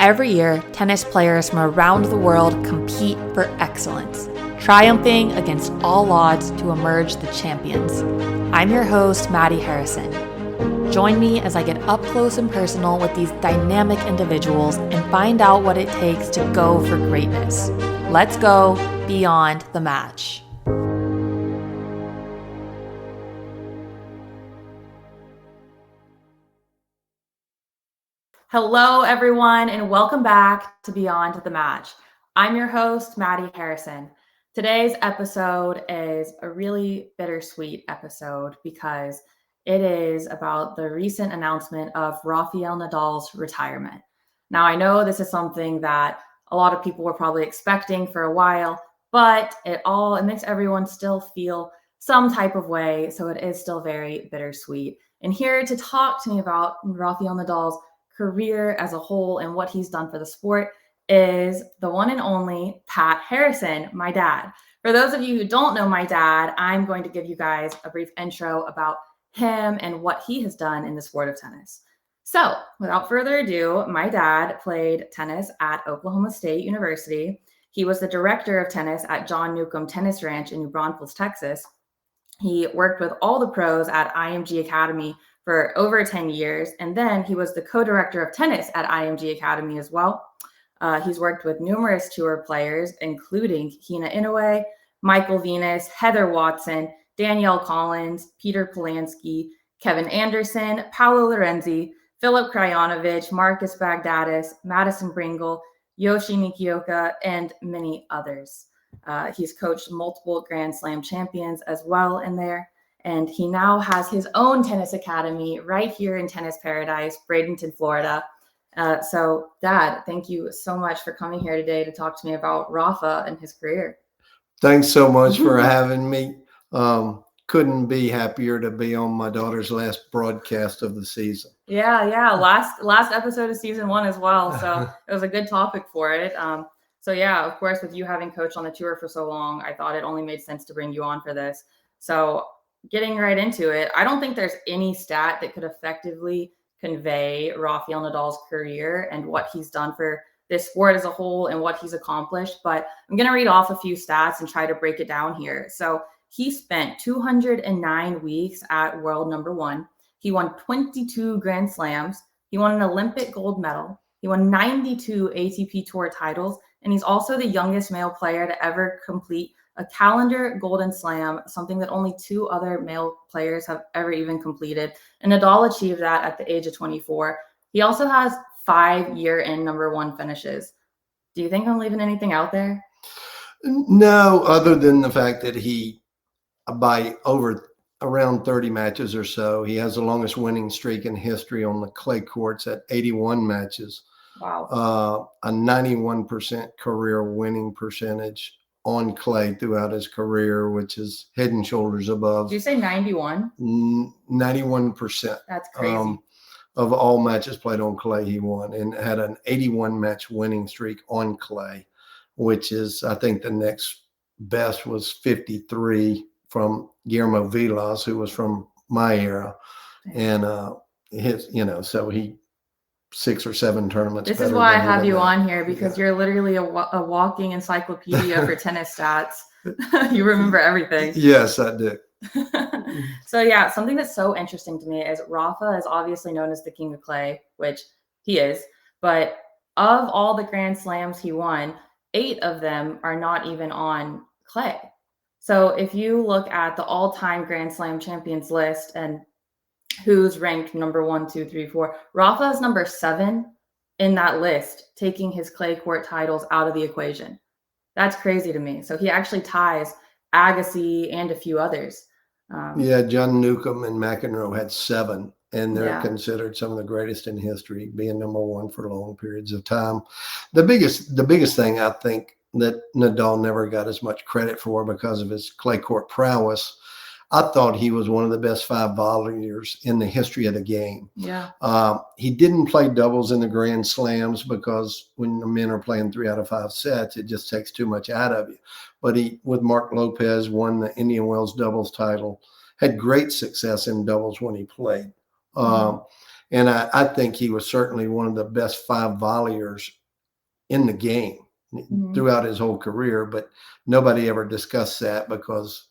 Every year, tennis players from around the world compete for excellence, triumphing against all odds to emerge the champions. I'm your host, Madi Harrison. Join me as I get up close and personal with these dynamic individuals and find out what it takes to go for greatness. Let's go beyond the match. Hello, everyone, and welcome back to Beyond the Match. I'm your host, Madi Harrison. Today's episode is a really bittersweet episode because it is about the recent announcement of Rafael Nadal's retirement. Now, I know this is something that a lot of people were probably expecting for a while, but it makes everyone still feel some type of way, so it is still very bittersweet. And here to talk to me about Rafael Nadal's career as a whole and what he's done for the sport is the one and only Pat Harrison, my dad. For those of you who don't know my dad, I'm going to give you guys a brief intro about him and what he has done in the sport of tennis. So without further ado, my dad played tennis at Oklahoma State University. He was the director of tennis at John Newcomb Tennis Ranch in New Braunfels, Texas. He worked with all the pros at IMG Academy for over 10 years. And then he was the co-director of tennis at IMG Academy as well. He's worked with numerous tour players, including Hina Inoue, Michael Venus, Heather Watson, Danielle Collins, Peter Polansky, Kevin Anderson, Paolo Lorenzi, Filip Krajinovic, Marcus Bagdatis, Madison Bringle, Yoshi Nikioka, and many others. He's coached multiple Grand Slam champions as well in there. And he now has his own tennis academy right here in Tennis Paradise, Bradenton, Florida. So, Dad, thank you so much for coming here today to talk to me about Rafa and his career. Thanks so much for having me. Couldn't be happier to be on my daughter's last broadcast of the season. Yeah. Last episode of season 1 as well. So it was a good topic for it. So yeah, of course, with you having coached on the tour for so long, I thought it only made sense to bring you on for this. So getting right into it, I don't think there's any stat that could effectively convey Rafael Nadal's career and what he's done for this sport as a whole and what he's accomplished. But I'm going to read off a few stats and try to break it down here. So he spent 209 weeks at world number 1. He won 22 Grand Slams. He won an Olympic gold medal. He won 92 ATP Tour titles. And he's also the youngest male player to ever complete a calendar Golden Slam, something that only 2 other male players have ever even completed. And Nadal achieved that at the age of 24. He also has 5 year-end number 1 finishes. Do you think I'm leaving anything out there? No, other than the fact that he, by around 30 matches or so, he has the longest winning streak in history on the clay courts at 81 matches. Wow. A 91% career winning percentage on clay throughout his career, which is head and shoulders above. Did you say 91? 91%. That's crazy. Of all matches played on clay, he won, and had an 81 match winning streak on clay, which is, I think, the next best was 53 from Guillermo Vilas, who was from my era. And so he 6 or 7 tournaments. This is why I have you on here, because you're literally a walking encyclopedia for tennis stats. You remember everything. Yes, I do. So yeah, something that's so interesting to me is Rafa is obviously known as the king of clay, which he is. But of all the Grand Slams he won, 8 of them are not even on clay. So if you look at the all-time Grand Slam champions list and who's ranked number 1, 2, 3, 4. Rafa is number 7 in that list, taking his clay court titles out of the equation. That's crazy to me. So he actually ties Agassi and a few others. John Newcomb and McEnroe had 7, and they're considered some of the greatest in history, being number 1 for long periods of time. The biggest thing I think that Nadal never got as much credit for because of his clay court prowess, I thought he was one of the best 5 volleyers in the history of the game. Yeah. He didn't play doubles in the Grand Slams because when the men are playing 3 out of 5 sets, it just takes too much out of you. But he, with Mark Lopez, won the Indian Wells doubles title, had great success in doubles when he played. And I think he was certainly one of the best 5 volleyers in the game throughout his whole career, but nobody ever discussed that because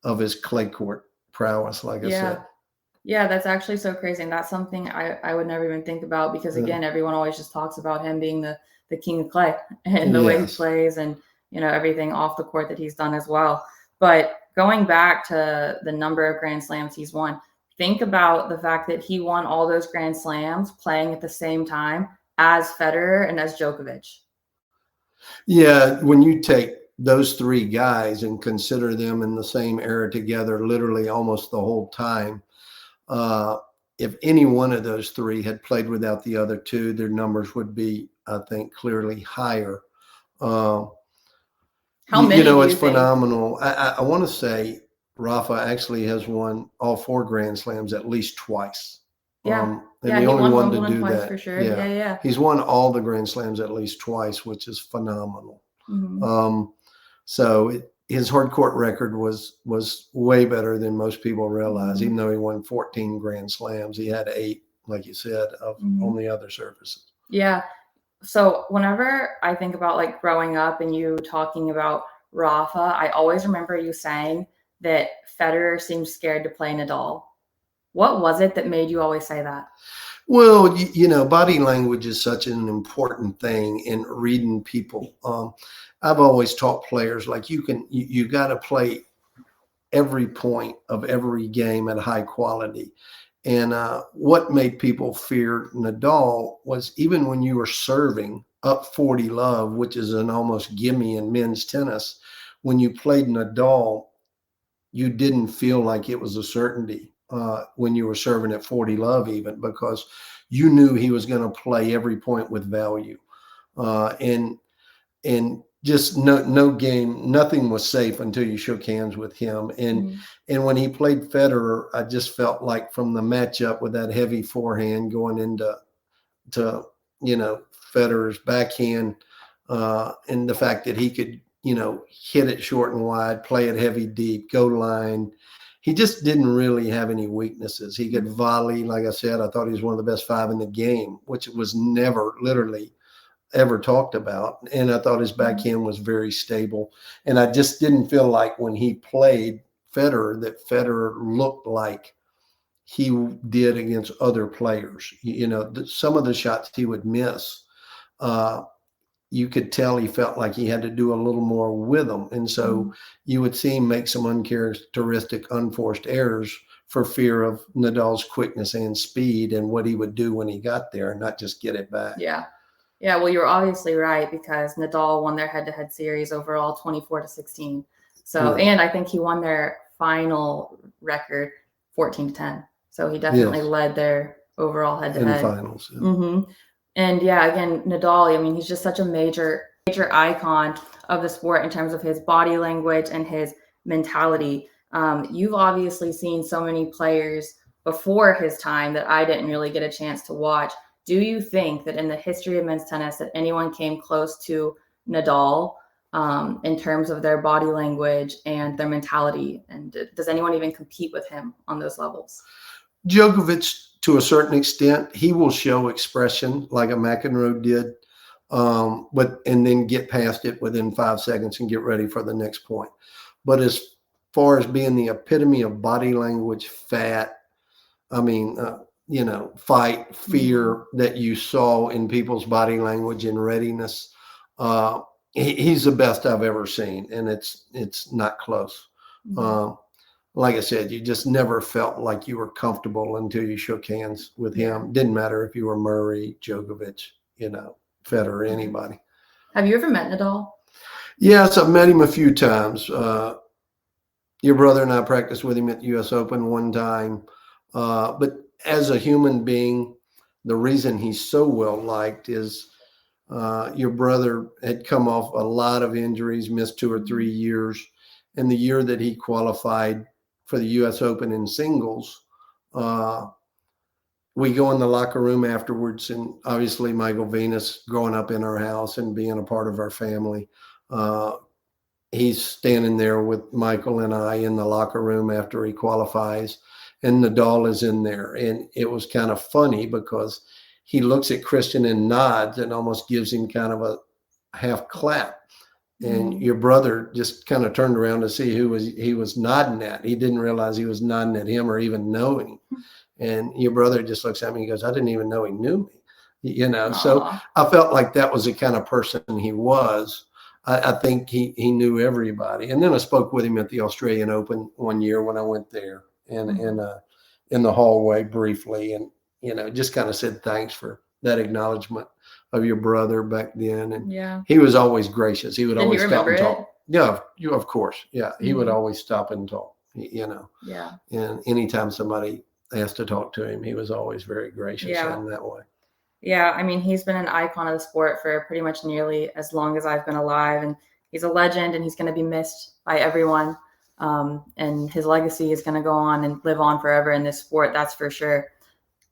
of his clay court prowess, like I said. Yeah, that's actually so crazy. And that's something I would never even think about because, again, everyone always just talks about him being the king of clay and the way he plays and, everything off the court that he's done as well. But going back to the number of Grand Slams he's won, think about the fact that he won all those Grand Slams playing at the same time as Federer and as Djokovic. Yeah, when you take those 3 guys and consider them in the same era together, literally almost the whole time, if any one of those 3 had played without the other 2, their numbers would be, I think, clearly higher. How many? It's phenomenal. I want to say Rafa actually has won all 4 Grand Slams at least twice. Yeah. And the only one to do that. For sure. Yeah. He's won all the Grand Slams at least twice, which is phenomenal. So his hard court record was way better than most people realize. Even though he won 14 Grand Slams, he had 8, like you said, on the other surfaces. Yeah. So whenever I think about like growing up and you talking about Rafa, I always remember you saying that Federer seemed scared to play Nadal. What was it that made you always say that? Well, body language is such an important thing in reading people. I've always taught players, like, you got to play every point of every game at high quality. And what made people fear Nadal was even when you were serving up 40 love, which is an almost gimme in men's tennis, when you played Nadal, you didn't feel like it was a certainty when you were serving at 40 love, even, because you knew he was going to play every point with value. And just no game, nothing was safe until you shook hands with him. And when he played Federer, I just felt like from the matchup with that heavy forehand going into Federer's backhand, and the fact that he could hit it short and wide, play it heavy deep, go line. He just didn't really have any weaknesses. He could volley. Like I said, I thought he was one of the best 5 in the game, which was never literally ever talked about. And I thought his backhand was very stable. And I just didn't feel like when he played Federer that Federer looked like he did against other players. Some of the shots he would miss, you could tell he felt like he had to do a little more with them. And so you would see him make some uncharacteristic, unforced errors for fear of Nadal's quickness and speed and what he would do when he got there and not just get it back. Yeah. Well, you're obviously right, because Nadal won their head-to-head series overall 24-16. So, and I think he won their final record 14-10. So he definitely led their overall head-to-head. In the finals. And again, Nadal, he's just such a major icon of the sport in terms of his body language and his mentality. You've obviously seen so many players before his time that I didn't really get a chance to watch. Do you think that in the history of men's tennis that anyone came close to Nadal in terms of their body language and their mentality? And does anyone even compete with him on those levels? Djokovic, to a certain extent, he will show expression like a McEnroe did, and then get past it within 5 seconds and get ready for the next point. But as far as being the epitome of body language, fight, fear that you saw in people's body language and readiness, he's the best I've ever seen, and it's not close. Like I said, you just never felt like you were comfortable until you shook hands with him. Didn't matter if you were Murray, Djokovic, Federer, anybody. Have you ever met Nadal? Yes, I've met him a few times. Your brother and I practiced with him at the U.S. Open one time. But as a human being, the reason he's so well liked is your brother had come off a lot of injuries, missed 2 or 3 years. And the year that he qualified for the U.S. Open in singles, we go in the locker room afterwards, and obviously Michael Venus growing up in our house and being a part of our family, he's standing there with Michael and I in the locker room after he qualifies. and Nadal is in there. And it was kind of funny because he looks at Christian and nods and almost gives him kind of a half clap. And your brother just kind of turned around to see who he was nodding at. He didn't realize he was nodding at him or even know him. And your brother just looks at me and goes, I didn't even know he knew me. Aww. So I felt like that was the kind of person he was. I think he knew everybody. And then I spoke with him at the Australian Open one year when I went there and in the hallway briefly, and just kind of said thanks for that acknowledgement of your brother back then. And he was always gracious. He would always stop and talk. Yeah, of course. Yeah, he would always stop and talk. Yeah. And anytime somebody asked to talk to him, he was always very gracious in that way. Yeah, I mean, he's been an icon of the sport for pretty much nearly as long as I've been alive, and he's a legend, and he's going to be missed by everyone. And his legacy is going to go on and live on forever in this sport, that's for sure.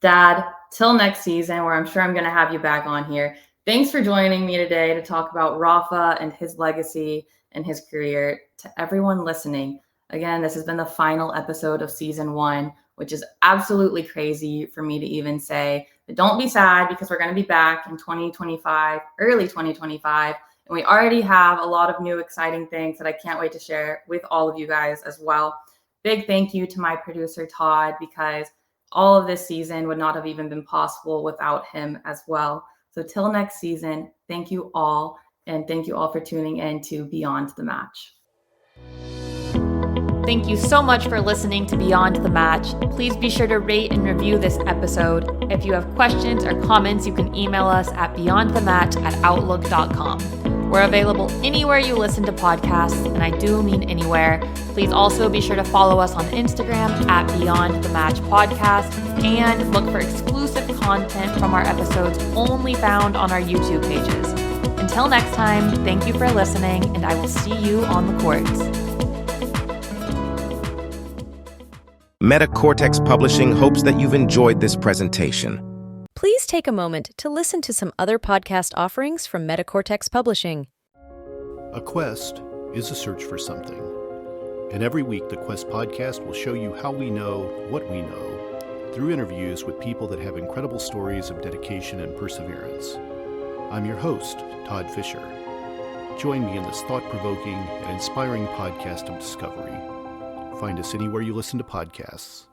Dad, till next season, where I'm sure I'm going to have you back on here. Thanks for joining me today to talk about Rafa and his legacy and his career. To everyone listening, again, this has been the final episode of season 1, which is absolutely crazy for me to even say. But don't be sad, because we're going to be back in 2025, early 2025. And we already have a lot of new exciting things that I can't wait to share with all of you guys as well. Big thank you to my producer, Todd, because all of this season would not have even been possible without him as well. So till next season, thank you all. And thank you all for tuning in to Beyond the Match. Thank you so much for listening to Beyond the Match. Please be sure to rate and review this episode. If you have questions or comments, you can email us at beyondthematch@outlook.com. We're available anywhere you listen to podcasts, and I do mean anywhere. Please also be sure to follow us on Instagram at Beyond the Match Podcast, and look for exclusive content from our episodes only found on our YouTube pages. Until next time, thank you for listening, and I will see you on the courts. Metacortex Publishing hopes that you've enjoyed this presentation. Please take a moment to listen to some other podcast offerings from Metacortex Publishing. A quest is a search for something. And every week, the Quest podcast will show you how we know what we know through interviews with people that have incredible stories of dedication and perseverance. I'm your host, Todd Fisher. Join me in this thought-provoking and inspiring podcast of discovery. Find us anywhere you listen to podcasts.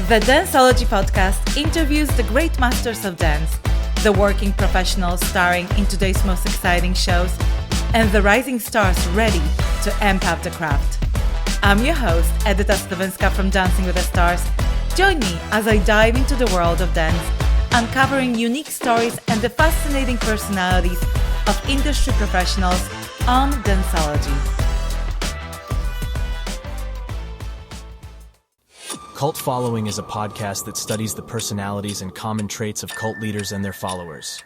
The Danceology podcast interviews the great masters of dance, the working professionals starring in today's most exciting shows, and the rising stars ready to amp up the craft. I'm your host, Edyta Stawinska from Dancing with the Stars. Join me as I dive into the world of dance, uncovering unique stories and the fascinating personalities of industry professionals on Danceology. Cult Following is a podcast that studies the personalities and common traits of cult leaders and their followers.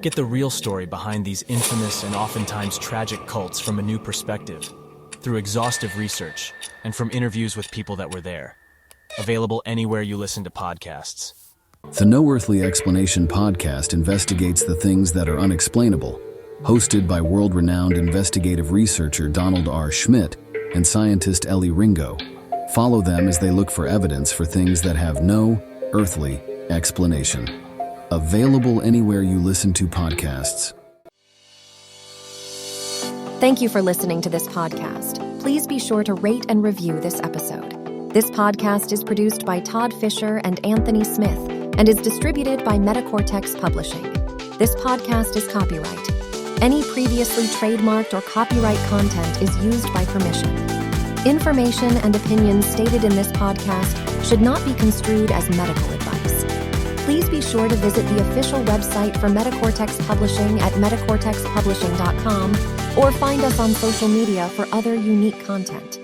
Get the real story behind these infamous and oftentimes tragic cults from a new perspective, through exhaustive research, and from interviews with people that were there. Available anywhere you listen to podcasts. The No Earthly Explanation podcast investigates the things that are unexplainable. Hosted by world-renowned investigative researcher Donald R. Schmidt and scientist Ellie Ringo. Follow them as they look for evidence for things that have no earthly explanation. Available anywhere you listen to podcasts. Thank you for listening to this podcast. Please be sure to rate and review this episode. This podcast is produced by Todd Fisher and Anthony Smith and is distributed by Metacortex Publishing. This podcast is copyright. Any previously trademarked or copyright content is used by permission. Information and opinions stated in this podcast should not be construed as medical advice. Please be sure to visit the official website for Metacortex Publishing at metacortexpublishing.com or find us on social media for other unique content.